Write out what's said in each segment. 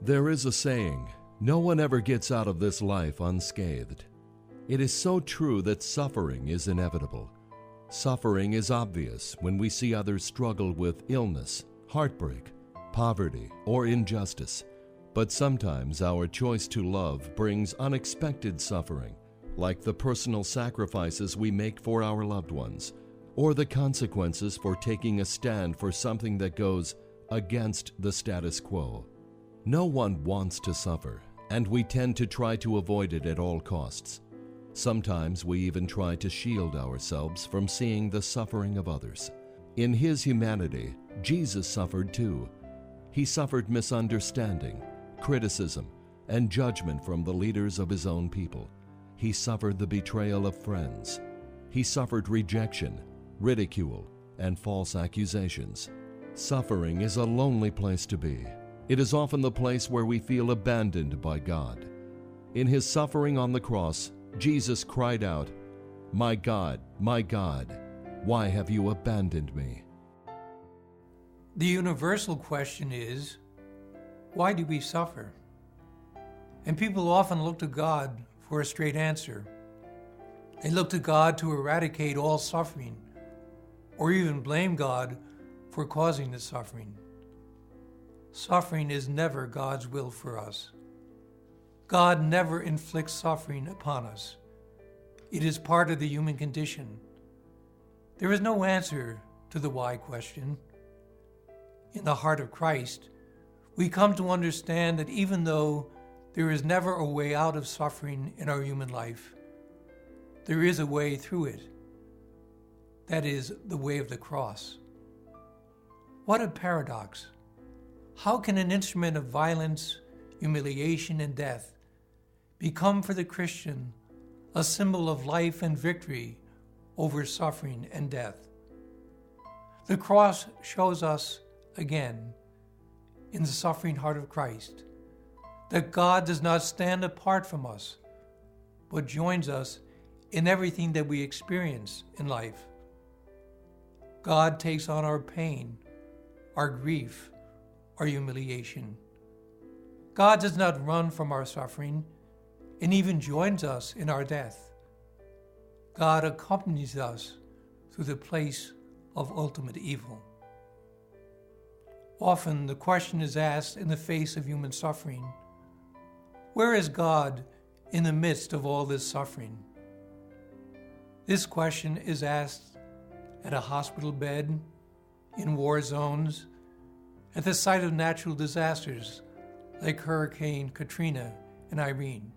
There is a saying, no one ever gets out of this life unscathed. It is so true that suffering is inevitable. Suffering is obvious when we see others struggle with illness, heartbreak, poverty, or injustice. But sometimes our choice to love brings unexpected suffering, like the personal sacrifices we make for our loved ones, or the consequences for taking a stand for something that goes against the status quo. No one wants to suffer, and we tend to try to avoid it at all costs. Sometimes we even try to shield ourselves from seeing the suffering of others. In his humanity, Jesus suffered too. He suffered misunderstanding, criticism, and judgment from the leaders of his own people. He suffered the betrayal of friends. He suffered rejection, ridicule, and false accusations. Suffering is a lonely place to be. It is often the place where we feel abandoned by God. In his suffering on the cross, Jesus cried out, my God, why have you abandoned me?" The universal question is, why do we suffer? And people often look to God for a straight answer. They look to God to eradicate all suffering, or even blame God for causing the suffering. Suffering is never God's will for us. God never inflicts suffering upon us. It is part of the human condition. There is no answer to the why question. In the heart of Christ, we come to understand that even though there is never a way out of suffering in our human life, there is a way through it. That is the way of the cross. What a paradox! How can an instrument of violence, humiliation, and death become for the Christian a symbol of life and victory over suffering and death? The cross shows us again, in the suffering heart of Christ, that God does not stand apart from us, but joins us in everything that we experience in life. God takes on our pain, our grief, our humiliation. God does not run from our suffering and even joins us in our death. God accompanies us through the place of ultimate evil. Often the question is asked in the face of human suffering, where is God in the midst of all this suffering? This question is asked at a hospital bed, in war zones, at the site of natural disasters like Hurricane Katrina and Irene.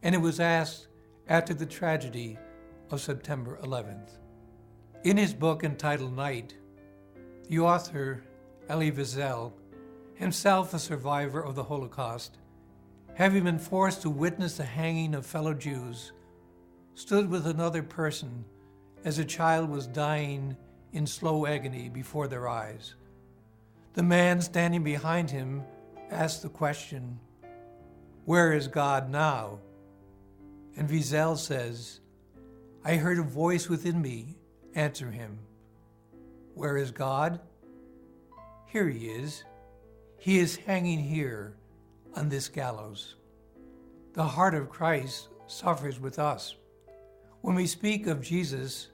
And it was asked after the tragedy of September 11th. In his book entitled Night, the author, Elie Wiesel, himself a survivor of the Holocaust, having been forced to witness the hanging of fellow Jews, stood with another person as a child was dying in slow agony before their eyes. The man standing behind him asked the question, "Where is God now?" And Wiesel says, "I heard a voice within me answer him, 'Where is God?' Here he is. He is hanging here on this gallows." The heart of Christ suffers with us. When we speak of Jesus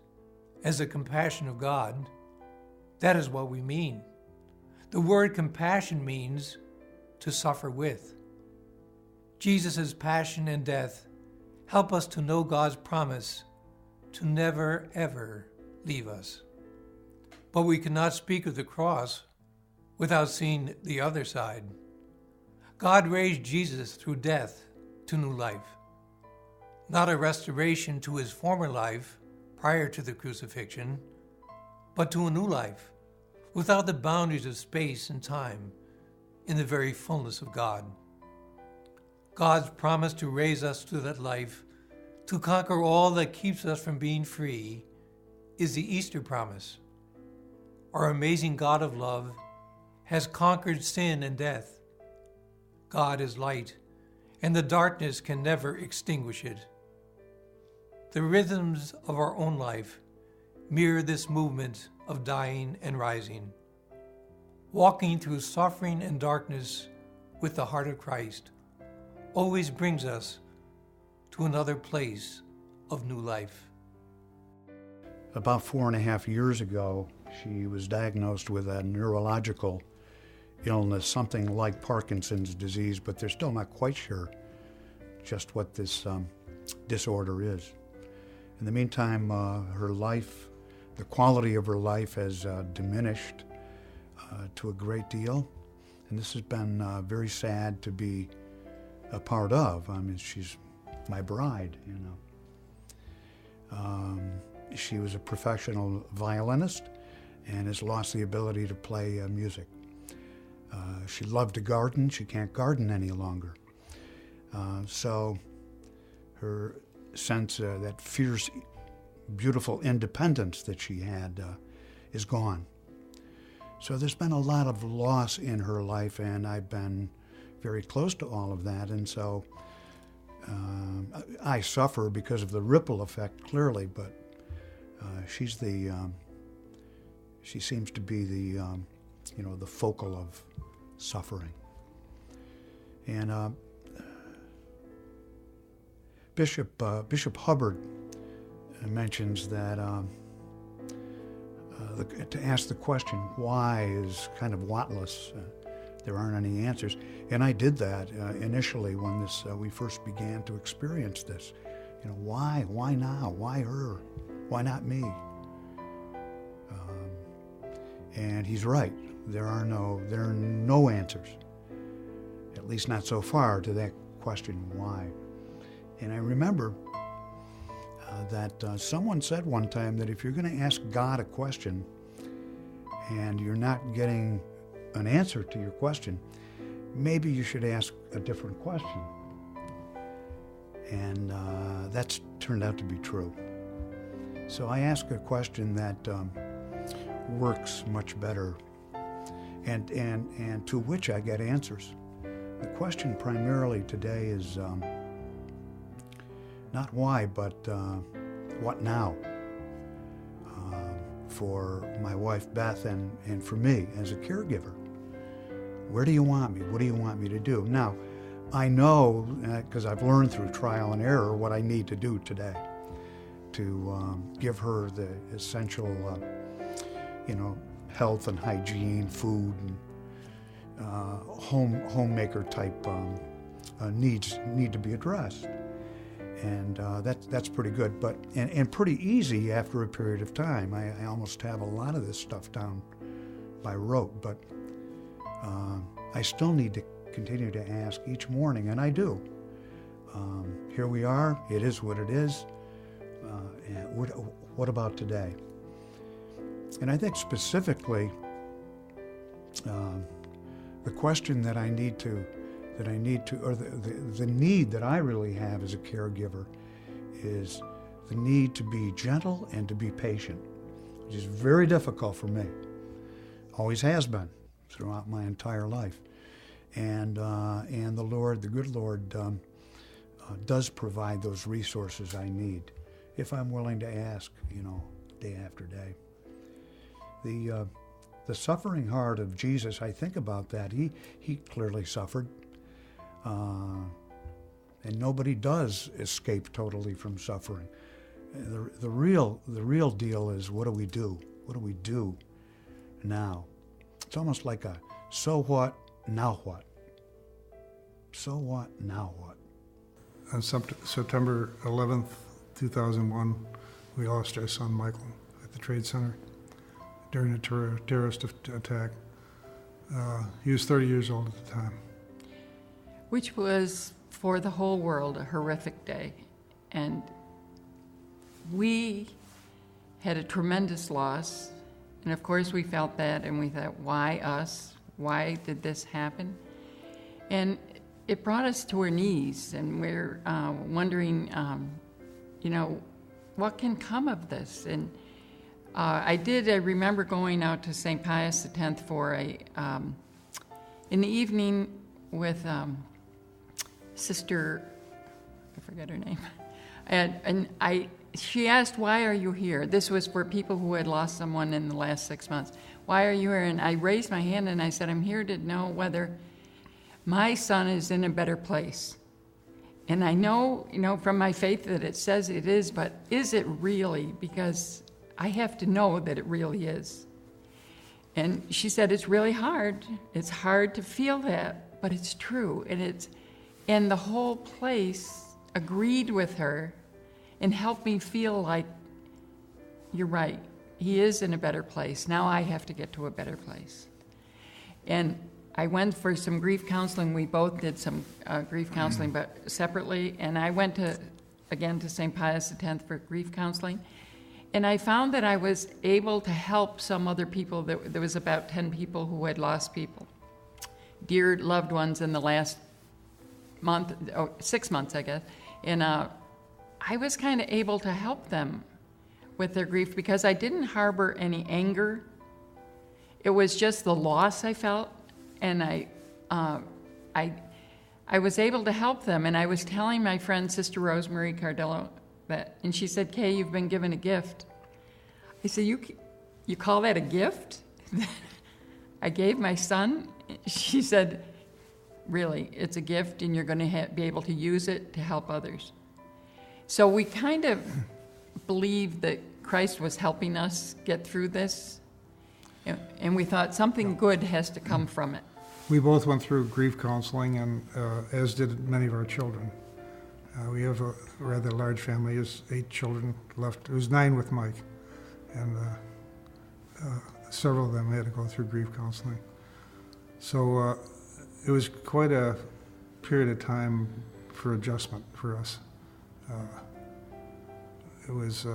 as the compassion of God, that is what we mean. The word compassion means to suffer with. Jesus' passion and death help us to know God's promise to never, ever leave us. But we cannot speak of the cross without seeing the other side. God raised Jesus through death to new life, not a restoration to his former life prior to the crucifixion, but to a new life without the boundaries of space and time, in the very fullness of God. God's promise to raise us to that life, to conquer all that keeps us from being free, is the Easter promise. Our amazing God of love has conquered sin and death. God is light, and the darkness can never extinguish it. The rhythms of our own life mirror this movement of dying and rising. Walking through suffering and darkness with the heart of Christ always brings us to another place of new life. About 4.5 years ago, she was diagnosed with a neurological illness, something like Parkinson's disease, but they're still not quite sure just what this disorder is. In the meantime, her life, the quality of her life has diminished to a great deal, and this has been very sad to be a part of. I mean, she's my bride, you know. She was a professional violinist and has lost the ability to play music. She loved to garden. She can't garden any longer. So her sense, that fierce, beautiful independence that she had is gone. So there's been a lot of loss in her life, and I've been very close to all of that. And so I suffer because of the ripple effect, clearly, but she seems to be the focal of suffering. And Bishop Hubbard mentions that to ask the question why is kind of whatless. There aren't any answers, and I did that initially when we first began to experience this. You know, why now? Why her? Why not me? And he's right. There are no answers, at least not so far, to that question, why. And I remember that someone said one time that if you're going to ask God a question and you're not getting an answer to your question, maybe you should ask a different question. And that's turned out to be true. So I ask a question that works much better and to which I get answers. The question primarily today is not why, but what now? For my wife Beth and for me as a caregiver. Where do you want me? What do you want me to do? Now, I know, because I've learned through trial and error, what I need to do today to give her the essential, health and hygiene, food, and homemaker type needs need to be addressed. And that's pretty good, but and pretty easy after a period of time. I almost have a lot of this stuff down by rote, but I still need to continue to ask each morning, and I do. Here we are. It is what it is. And what about today? And I think specifically, the question that I need to, or the need that I really have as a caregiver is the need to be gentle and to be patient, which is very difficult for me. Always has been throughout my entire life. And the Lord, the good Lord, does provide those resources I need if I'm willing to ask, day after day. The suffering heart of Jesus, I think about that. He clearly suffered. And nobody does escape totally from suffering. The real deal is, what do we do? What do we do now? It's almost like a so what, now what? So what, now what? On September 11th, 2001, we lost our son Michael at the Trade Center during a terrorist attack. He was 30 years old at the time. Which was, for the whole world, a horrific day. And we had a tremendous loss. And of course we felt that, and we thought, why us? Why did this happen? And it brought us to our knees, and we're wondering, what can come of this? And I remember going out to St. Pius X for in the evening with Sister, I forget her name, and she asked, why are you here? This was for people who had lost someone in the last 6 months. Why are you here? And I raised my hand and I said, I'm here to know whether my son is in a better place. And I know, from my faith that it says it is, but is it really? Because I have to know that it really is. And she said, it's really hard. It's hard to feel that, but it's true. And the whole place agreed with her and helped me feel like, you're right. He is in a better place. Now I have to get to a better place. And I went for some grief counseling. We both did some grief counseling, but separately. And I went to St. Pius X for grief counseling. And I found that I was able to help some other people. There was about 10 people who had lost people, dear loved ones in the last 6 months, I guess. And I was kind of able to help them with their grief because I didn't harbor any anger. It was just the loss I felt, and I was able to help them. And I was telling my friend, Sister Rosemary Cardillo, and she said, Kay, you've been given a gift. I said, you call that a gift? I gave my son? She said, really, it's a gift, and you're going to be able to use it to help others. So we kind of believed that Christ was helping us get through this, and we thought something good has to come from it. We both went through grief counseling, and as did many of our children. We have a rather large family. There's 8 children left. It was 9 with Mike, and several of them had to go through grief counseling. So it was quite a period of time for adjustment for us. It was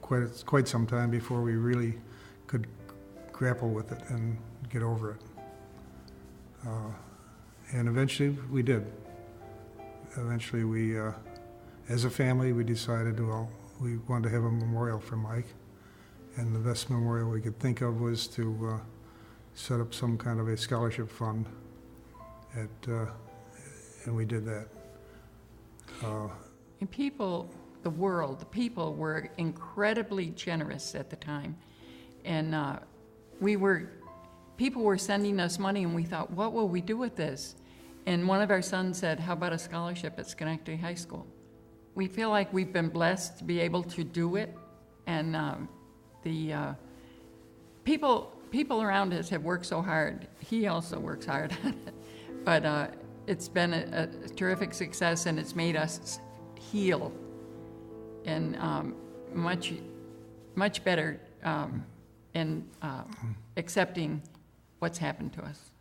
quite some time before we really could grapple with it and get over it. And eventually we did. Eventually we, as a family, we decided, we wanted to have a memorial for Mike. And the best memorial we could think of was to set up some kind of a scholarship fund. And we did that. And people were incredibly generous at the time. And people were sending us money, and we thought, what will we do with this? And one of our sons said, how about a scholarship at Schenectady High School? We feel like we've been blessed to be able to do it. And the people around us have worked so hard. He also works hard on it. But it's been a terrific success, and it's made us heal and much better in accepting what's happened to us.